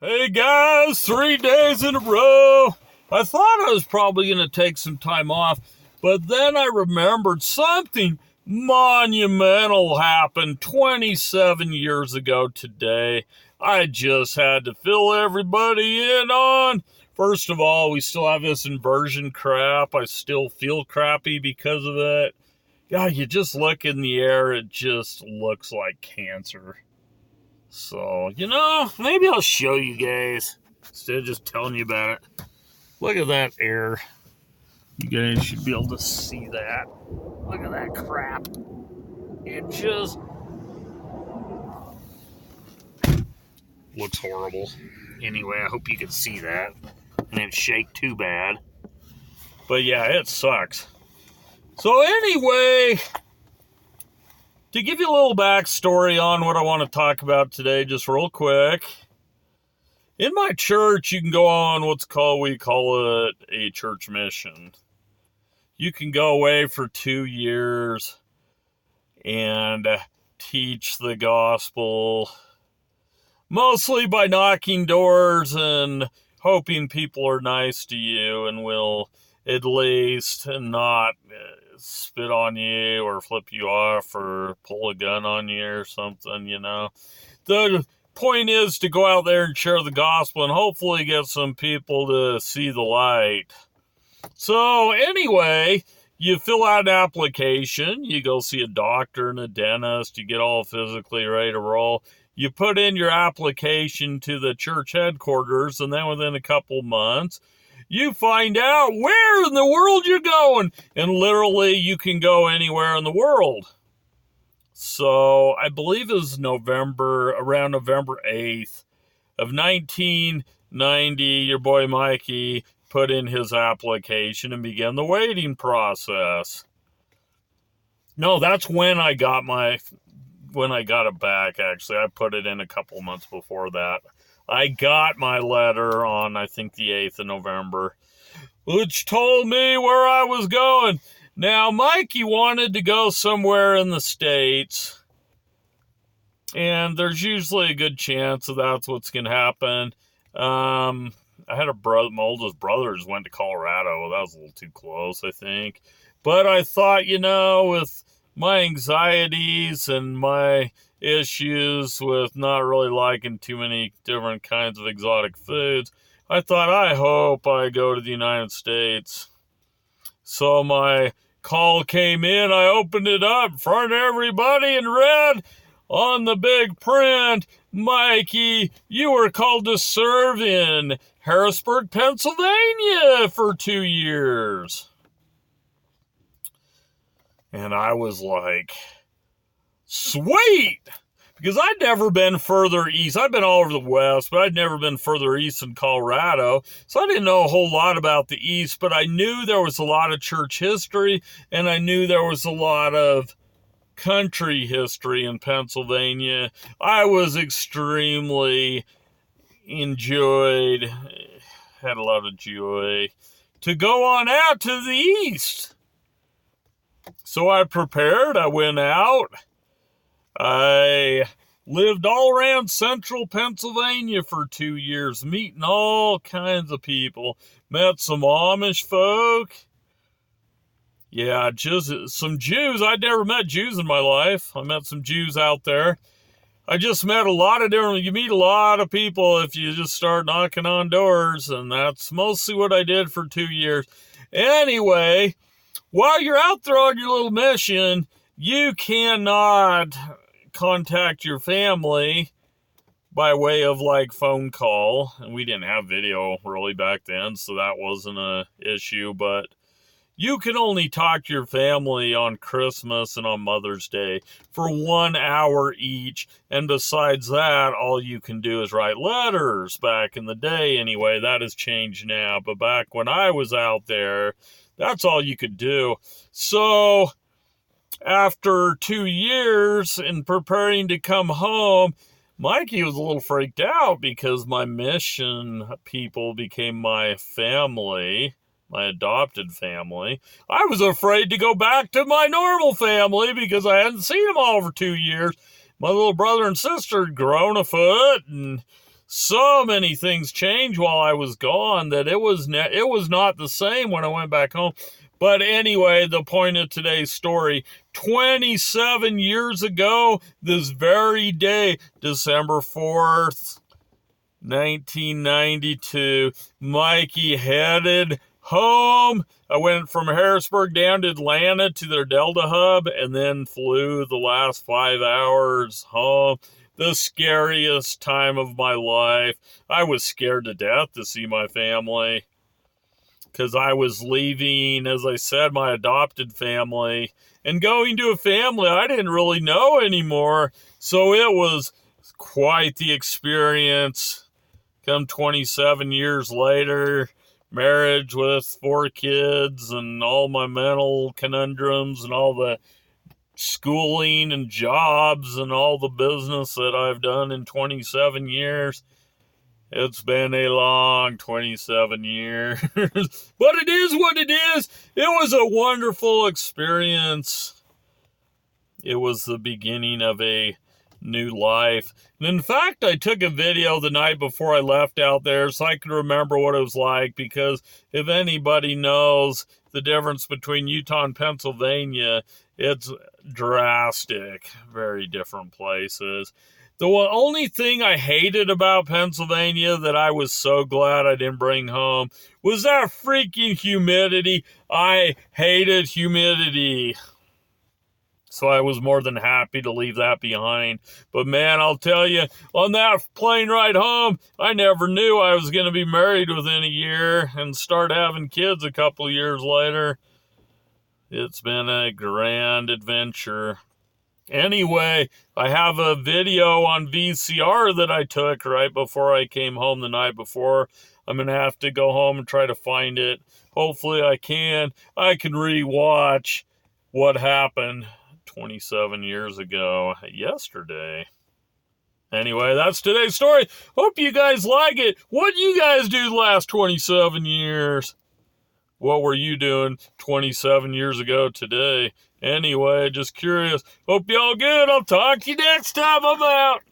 Hey guys, 3 days in a row. I thought I was probably going to take some time off, but then I remembered something monumental happened 27 years ago today. I just had to fill everybody in on. First of all, we still have this inversion crap. I still feel crappy because of it. God, you just look in the air, it just looks like cancer. So, maybe I'll show you guys instead of just telling you about it. Look at that air. You guys should be able to see that. Look at that crap. It just looks horrible. Anyway, I hope you can see that. And it shake too bad. But yeah, it sucks. So anyway, to give you a little backstory on what I want to talk about today, just real quick. In my church, you can go on we call it a church mission. You can go away for 2 years and teach the gospel, mostly by knocking doors and hoping people are nice to you and will at least not spit on you or flip you off or pull a gun on you or something, The point is to go out there and share the gospel and hopefully get some people to see the light. So anyway, you fill out an application, you go see a doctor and a dentist, you get all physically ready to roll. You put in your application to the church headquarters, and then within a couple months, you find out where in the world you're going. And literally, you can go anywhere in the world. So I believe it was around November 8th of 1990, your boy Mikey put in his application and began the waiting process. No, that's when I got it back, actually. I put it in a couple months before that. I got my letter on, I think, the 8th of November, which told me where I was going. Now, Mikey wanted to go somewhere in the States, and there's usually a good chance that that's what's going to happen. I had my oldest brothers went to Colorado. That was a little too close, I think. But I thought, with my anxieties and my issues with not really liking too many different kinds of exotic foods, I thought, I hope I go to the United States. So my call came in, I opened it up in front of everybody and read on the big print, Mikey, you were called to serve in Harrisburg, Pennsylvania for 2 years. And I was like, sweet! Because I'd never been further east. I'd been all over the West, but I'd never been further east than Colorado. So I didn't know a whole lot about the East, but I knew there was a lot of church history, and I knew there was a lot of country history in Pennsylvania. I was extremely had a lot of joy to go on out to the East. So I prepared, I went out, I lived all around central Pennsylvania for 2 years, meeting all kinds of people, met some Amish folk, just some Jews. I'd never met Jews in my life. I met some Jews out there. I just met you meet a lot of people if you just start knocking on doors, and that's mostly what I did for 2 years. Anyway, while you're out there on your little mission, you cannot contact your family by way of phone call. And we didn't have video really back then, so that wasn't an issue, but you can only talk to your family on Christmas and on Mother's Day for 1 hour each. And besides that, all you can do is write letters back in the day. Anyway, that has changed now. But back when I was out there, that's all you could do. So after 2 years in preparing to come home, Mikey was a little freaked out because my mission people became my family, my adopted family. I was afraid to go back to my normal family because I hadn't seen them all for 2 years. My little brother and sister had grown a foot, and so many things changed while I was gone that it was not the same when I went back home. But anyway, the point of today's story, 27 years ago, this very day, December 4th, 1992, Mikey headed home. I went from Harrisburg down to Atlanta to their Delta hub and then flew the last 5 hours home. The scariest time of my life. I was scared to death to see my family because I was leaving, as I said, my adopted family and going to a family I didn't really know anymore. So it was quite the experience. Come 27 years later, marriage with 4 kids and all my mental conundrums and all the schooling and jobs and all the business that I've done in 27 years. It's been a long 27 years, but it is what it is. It was a wonderful experience. It was the beginning of a new life. And in fact, I took a video the night before I left out there so I could remember what it was like, because if anybody knows the difference between Utah and Pennsylvania, it's drastic, very different places. The only thing I hated about Pennsylvania that I was so glad I didn't bring home was that freaking humidity. I hated humidity. So I was more than happy to leave that behind. But man, I'll tell you, on that plane ride home, I never knew I was going to be married within a year and start having kids a couple years later. It's been a grand adventure. Anyway, I have a video on VCR that I took right before I came home the night before. I'm going to have to go home and try to find it. Hopefully I can rewatch what happened 27 years ago yesterday. Anyway, that's today's story. Hope you guys like it. What did you guys do the last 27 years? What were you doing 27 years ago today? Anyway, just curious. Hope y'all good. I'll talk to you next time. I'm out.